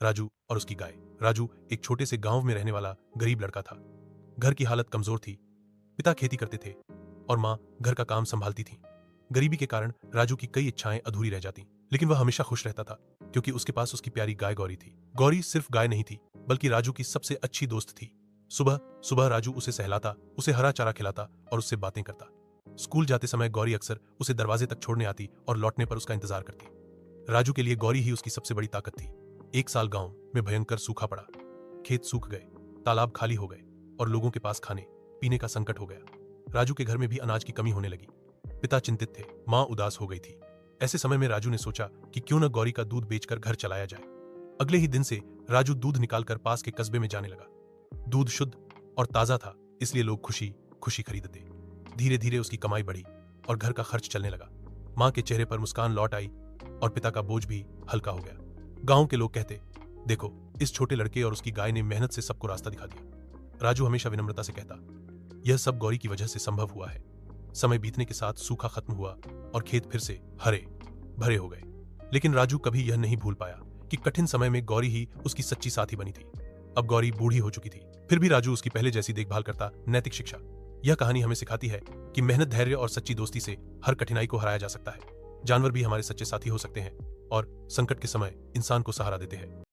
राजू और उसकी गाय। राजू एक छोटे से गांव में रहने वाला गरीब लड़का था। घर की हालत कमजोर थी। पिता खेती करते थे और माँ घर का काम संभालती थी। गरीबी के कारण राजू की कई इच्छाएं अधूरी रह जाती, लेकिन वह हमेशा खुश रहता था क्योंकि उसके पास उसकी प्यारी गाय गौरी थी। गौरी सिर्फ गाय नहीं थी, बल्कि राजू की सबसे अच्छी दोस्त थी। सुबह सुबह राजू उसे सहलाता, उसे हरा चारा खिलाता और उससे बातें करता। स्कूल जाते समय गौरी अक्सर उसे दरवाजे तक छोड़ने आती और लौटने पर उसका इंतजार करती। राजू के लिए गौरी ही उसकी सबसे बड़ी ताकत थी। एक साल गांव में भयंकर सूखा पड़ा। खेत सूख गए, तालाब खाली हो गए और लोगों के पास खाने पीने का संकट हो गया। राजू के घर में भी अनाज की कमी होने लगी। पिता चिंतित थे, माँ उदास हो गई थी। ऐसे समय में राजू ने सोचा कि क्यों न गौरी का दूध बेचकर घर चलाया जाए। अगले ही दिन से राजू दूध निकालकर पास के कस्बे में जाने लगा। दूध शुद्ध और ताजा था, इसलिए लोग खुशी खुशी खरीदते। धीरे धीरे उसकी कमाई बढ़ी और घर का खर्च चलने लगा। माँ के चेहरे पर मुस्कान लौट आई और पिता का बोझ भी हल्का हो गया। गांव के लोग कहते, देखो, इस छोटे लड़के और उसकी गाय ने मेहनत से सबको रास्ता दिखा दिया। राजू हमेशा विनम्रता से कहता, यह सब गौरी की वजह से संभव हुआ है। समय बीतने के साथ सूखा खत्म हुआ और खेत फिर से हरे भरे हो गए। लेकिन राजू कभी यह नहीं भूल पाया कि कठिन समय में गौरी ही उसकी सच्ची साथी बनी थी। अब गौरी बूढ़ी हो चुकी थी, फिर भी राजू उसकी पहले जैसी देखभाल करता। नैतिक शिक्षा। यह कहानी हमें सिखाती है कि मेहनत, धैर्य और सच्ची दोस्ती से हर कठिनाई को हराया जा सकता है। जानवर भी हमारे सच्चे साथी हो सकते हैं और संकट के समय इंसान को सहारा देते हैं।